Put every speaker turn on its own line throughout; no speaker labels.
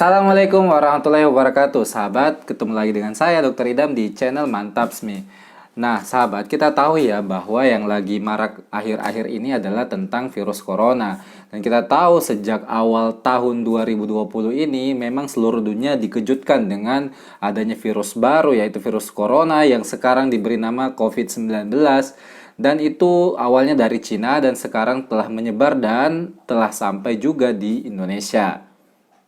Assalamualaikum warahmatullahi wabarakatuh. Sahabat, ketemu lagi dengan saya Dr. Idam di channel Mantapsmi. Nah, sahabat, kita tahu ya bahwa yang lagi marak akhir-akhir ini adalah tentang virus corona. Dan kita tahu sejak awal tahun 2020 ini memang seluruh dunia dikejutkan dengan adanya virus baru, yaitu virus corona yang sekarang diberi nama COVID-19. Dan itu awalnya dari Cina dan sekarang telah menyebar dan telah sampai juga di Indonesia.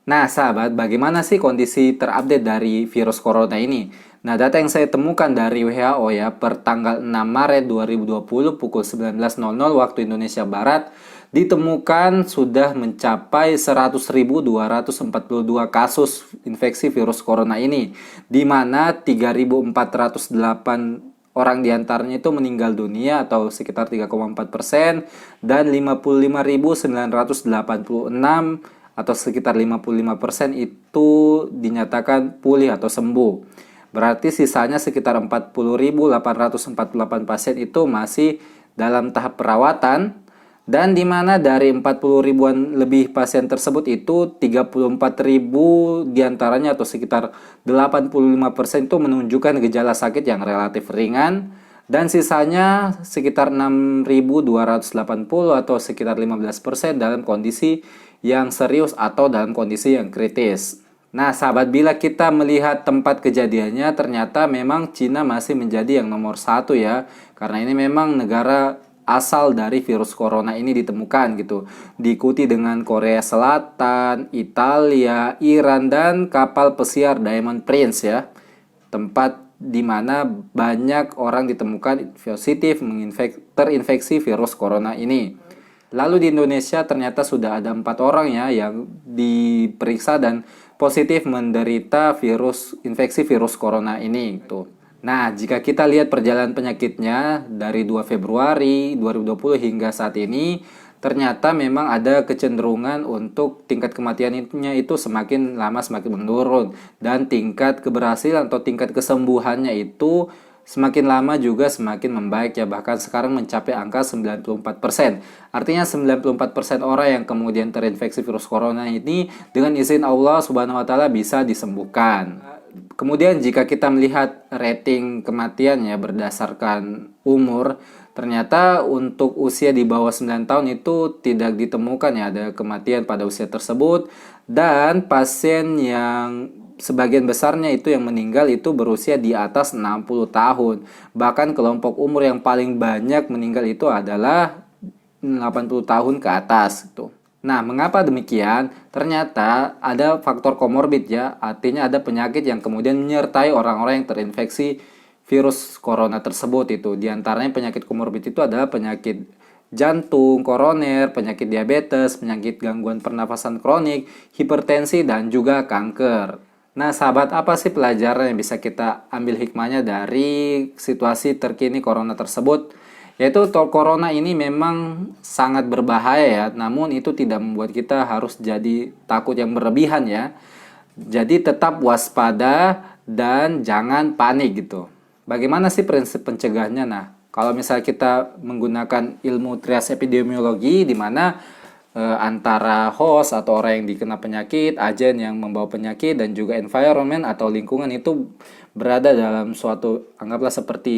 Nah, sahabat, bagaimana sih kondisi terupdate dari virus corona ini? Nah, data yang saya temukan dari WHO ya, per tanggal 6 Maret 2020 pukul 19.00 waktu Indonesia Barat, ditemukan sudah mencapai 100.242 kasus infeksi virus corona ini, di mana 3.408 orang diantaranya itu meninggal dunia atau sekitar 3,4% dan 55.986 atau sekitar 55% itu dinyatakan pulih atau sembuh. Berarti sisanya sekitar 40.848 pasien itu masih dalam tahap perawatan, dan di mana dari 40 ribuan lebih pasien tersebut itu 34.000 diantaranya atau sekitar 85% itu menunjukkan gejala sakit yang relatif ringan, dan sisanya sekitar 6.280 atau sekitar 15% dalam kondisi yang serius atau dalam kondisi yang kritis. Nah, sahabat, bila kita melihat tempat kejadiannya, ternyata memang Cina masih menjadi yang nomor satu ya, karena ini memang negara asal dari virus corona ini ditemukan gitu. Diikuti dengan Korea Selatan, Italia, Iran, dan kapal pesiar Diamond Prince ya, tempat di mana banyak orang ditemukan positif terinfeksi virus corona ini. Lalu di Indonesia ternyata sudah ada 4 orang ya yang diperiksa dan positif menderita infeksi virus corona ini gitu. Nah, jika kita lihat perjalanan penyakitnya dari 2 Februari 2020 hingga saat ini, ternyata memang ada kecenderungan untuk tingkat kematiannya itu semakin lama semakin menurun, dan tingkat keberhasilan atau tingkat kesembuhannya itu semakin lama juga semakin membaik ya, bahkan sekarang mencapai angka 94%. Artinya 94% orang yang kemudian terinfeksi virus corona ini dengan izin Allah Subhanahu wa taala bisa disembuhkan. Kemudian jika kita melihat rating kematian ya berdasarkan umur, ternyata untuk usia di bawah 9 tahun itu tidak ditemukan ya ada kematian pada usia tersebut, dan pasien yang sebagian besarnya itu yang meninggal itu berusia di atas 60 tahun. Bahkan kelompok umur yang paling banyak meninggal itu adalah 80 tahun ke atas gitu. Nah, mengapa demikian? Ternyata ada faktor komorbid ya, artinya ada penyakit yang kemudian menyertai orang-orang yang terinfeksi virus corona tersebut itu. Di antaranya penyakit komorbid itu adalah penyakit jantung, koroner, penyakit diabetes, penyakit gangguan pernafasan kronik, hipertensi, dan juga kanker. Nah, sahabat, apa sih pelajaran yang bisa kita ambil hikmahnya dari situasi terkini corona tersebut? Yaitu corona ini memang sangat berbahaya ya, namun itu tidak membuat kita harus jadi takut yang berlebihan ya. Jadi tetap waspada dan jangan panik gitu. Bagaimana sih prinsip pencegahannya? Nah, kalau misalnya kita menggunakan ilmu trias epidemiologi di mana antara host atau orang yang dikena penyakit, agen yang membawa penyakit, dan juga environment atau lingkungan itu berada dalam suatu, anggaplah seperti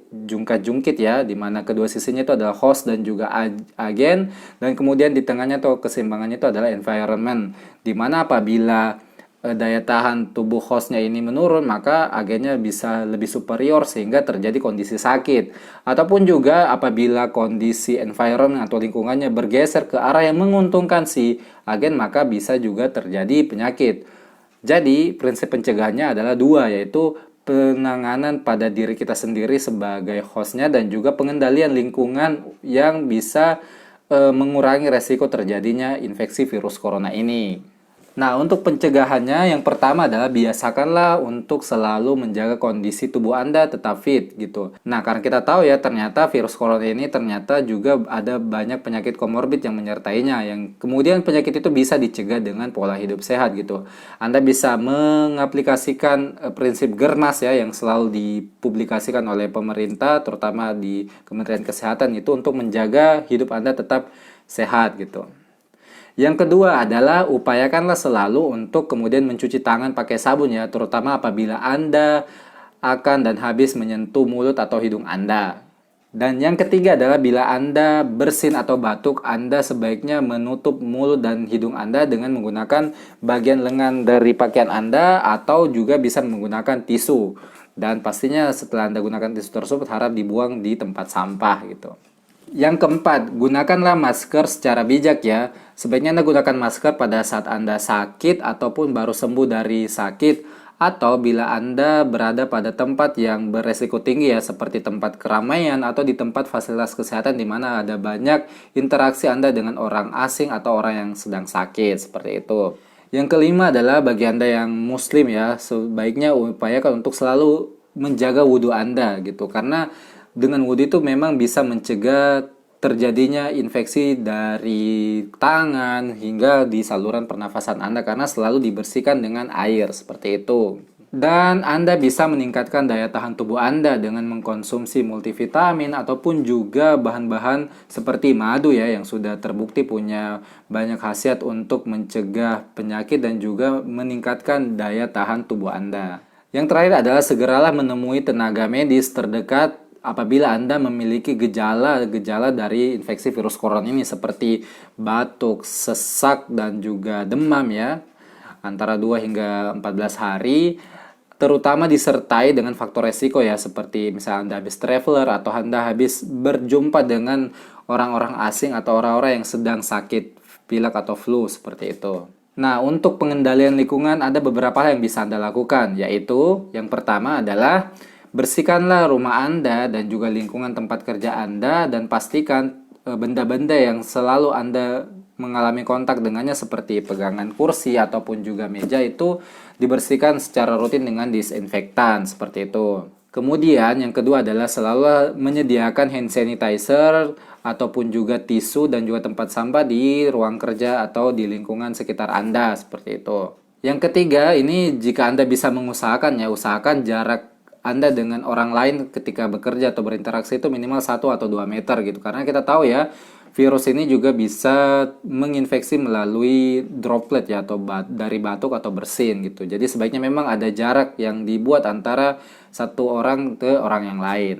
jungkat-jungkit ya, di mana kedua sisinya itu adalah host dan juga agen, dan kemudian di tengahnya atau keseimbangannya itu adalah environment, di mana apabila daya tahan tubuh hostnya ini menurun, maka agennya bisa lebih superior sehingga terjadi kondisi sakit. Ataupun juga apabila kondisi environment atau lingkungannya bergeser ke arah yang menguntungkan si agen, maka bisa juga terjadi penyakit. Jadi prinsip pencegahannya adalah dua, yaitu penanganan pada diri kita sendiri sebagai hostnya dan juga pengendalian lingkungan yang bisa mengurangi resiko terjadinya infeksi virus corona ini. Nah, untuk pencegahannya yang pertama adalah biasakanlah untuk selalu menjaga kondisi tubuh Anda tetap fit gitu. Nah, karena kita tahu ya ternyata virus corona ini ternyata juga ada banyak penyakit komorbid yang menyertainya, yang kemudian penyakit itu bisa dicegah dengan pola hidup sehat gitu. Anda bisa mengaplikasikan prinsip GERNAS ya yang selalu dipublikasikan oleh pemerintah terutama di Kementerian Kesehatan itu untuk menjaga hidup Anda tetap sehat gitu. Yang kedua adalah upayakanlah selalu untuk kemudian mencuci tangan pakai sabun ya, terutama apabila Anda akan dan habis menyentuh mulut atau hidung Anda. Dan yang ketiga adalah bila Anda bersin atau batuk, Anda sebaiknya menutup mulut dan hidung Anda dengan menggunakan bagian lengan dari pakaian Anda atau juga bisa menggunakan tisu. Dan pastinya setelah Anda gunakan tisu tersebut harap dibuang di tempat sampah gitu. Yang keempat, gunakanlah masker secara bijak ya. Sebaiknya Anda gunakan masker pada saat Anda sakit ataupun baru sembuh dari sakit, atau bila Anda berada pada tempat yang beresiko tinggi ya, seperti tempat keramaian atau di tempat fasilitas kesehatan di mana ada banyak interaksi Anda dengan orang asing atau orang yang sedang sakit, seperti itu. Yang kelima adalah bagi Anda yang muslim ya, sebaiknya upayakan untuk selalu menjaga wudhu Anda gitu, karena dengan wudhu itu memang bisa mencegah terjadinya infeksi dari tangan hingga di saluran pernafasan Anda karena selalu dibersihkan dengan air seperti itu. Dan Anda bisa meningkatkan daya tahan tubuh Anda dengan mengkonsumsi multivitamin ataupun juga bahan-bahan seperti madu ya, yang sudah terbukti punya banyak khasiat untuk mencegah penyakit dan juga meningkatkan daya tahan tubuh Anda. Yang terakhir adalah segeralah menemui tenaga medis terdekat apabila Anda memiliki gejala-gejala dari infeksi virus corona ini seperti batuk, sesak, dan juga demam ya, antara 2 hingga 14 hari, terutama disertai dengan faktor resiko ya, seperti misalnya Anda habis traveler atau Anda habis berjumpa dengan orang-orang asing atau orang-orang yang sedang sakit pilek atau flu seperti itu. Nah, untuk pengendalian lingkungan ada beberapa hal yang bisa Anda lakukan, yaitu yang pertama adalah bersihkanlah rumah Anda dan juga lingkungan tempat kerja Anda, dan pastikan benda-benda yang selalu Anda mengalami kontak dengannya seperti pegangan kursi ataupun juga meja itu dibersihkan secara rutin dengan disinfektan seperti itu. Kemudian yang kedua adalah selalu menyediakan hand sanitizer ataupun juga tisu dan juga tempat sampah di ruang kerja atau di lingkungan sekitar Anda seperti itu. Yang ketiga, ini jika Anda bisa mengusahakan ya, usahakan jarak Anda dengan orang lain ketika bekerja atau berinteraksi itu minimal 1 atau 2 meter gitu. Karena kita tahu ya, virus ini juga bisa menginfeksi melalui droplet ya, atau dari batuk atau bersin gitu. Jadi sebaiknya memang ada jarak yang dibuat antara satu orang ke orang yang lain.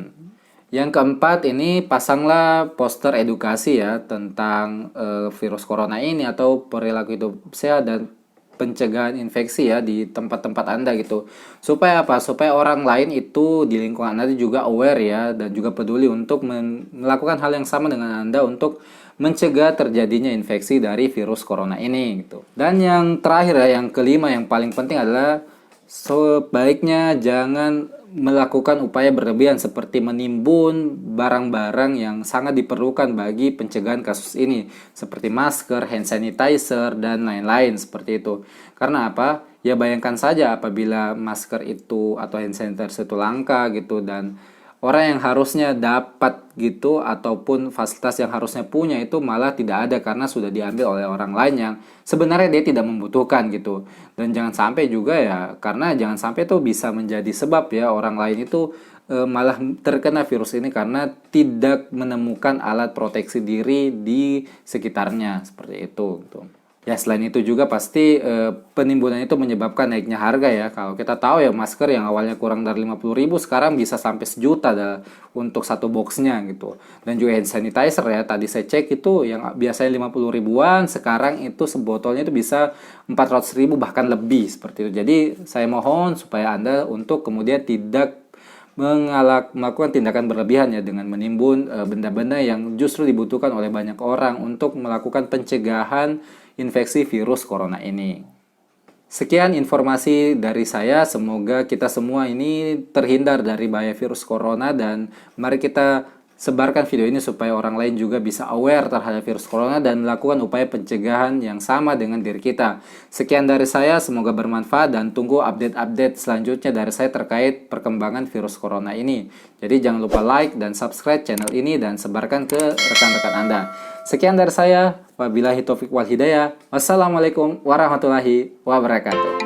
Yang keempat, ini pasanglah poster edukasi ya tentang virus corona ini atau perilaku hidup sehat dan pencegahan infeksi ya di tempat-tempat Anda gitu. Supaya apa? Supaya orang lain itu di lingkungan Anda juga aware ya, dan juga peduli untuk melakukan hal yang sama dengan Anda untuk mencegah terjadinya infeksi dari virus corona ini gitu. Dan yang terakhir ya, yang kelima yang paling penting adalah sebaiknya jangan melakukan upaya berlebihan seperti menimbun barang-barang yang sangat diperlukan bagi pencegahan kasus ini seperti masker, hand sanitizer, dan lain-lain seperti itu. Karena apa? Ya bayangkan saja apabila masker itu atau hand sanitizer itu langka gitu, dan orang yang harusnya dapat gitu ataupun fasilitas yang harusnya punya itu malah tidak ada karena sudah diambil oleh orang lain yang sebenarnya dia tidak membutuhkan gitu. Dan jangan sampai juga ya, karena jangan sampai itu bisa menjadi sebab ya orang lain itu malah terkena virus ini karena tidak menemukan alat proteksi diri di sekitarnya seperti itu gitu. Ya selain itu juga pasti penimbunan itu menyebabkan naiknya harga ya. Kalau kita tahu ya, masker yang awalnya kurang dari 50.000 sekarang bisa sampai sejuta untuk satu boxnya gitu. Dan juga hand sanitizer ya, tadi saya cek itu yang biasanya 50 ribuan sekarang itu sebotolnya itu bisa 400.000 bahkan lebih seperti itu. Jadi saya mohon supaya Anda untuk kemudian tidak melakukan tindakan berlebihan ya dengan menimbun benda-benda yang justru dibutuhkan oleh banyak orang untuk melakukan pencegahan infeksi virus corona ini. Sekian informasi dari saya, semoga kita semua ini terhindar dari bahaya virus corona, dan mari kita sebarkan video ini supaya orang lain juga bisa aware terhadap virus corona dan melakukan upaya pencegahan yang sama dengan diri kita. Sekian dari saya, semoga bermanfaat dan tunggu update-update selanjutnya dari saya terkait perkembangan virus corona ini. Jadi jangan lupa like dan subscribe channel ini dan sebarkan ke rekan-rekan Anda. Sekian dari saya, wabillahi taufiq wal hidayah. Wassalamualaikum warahmatullahi wabarakatuh.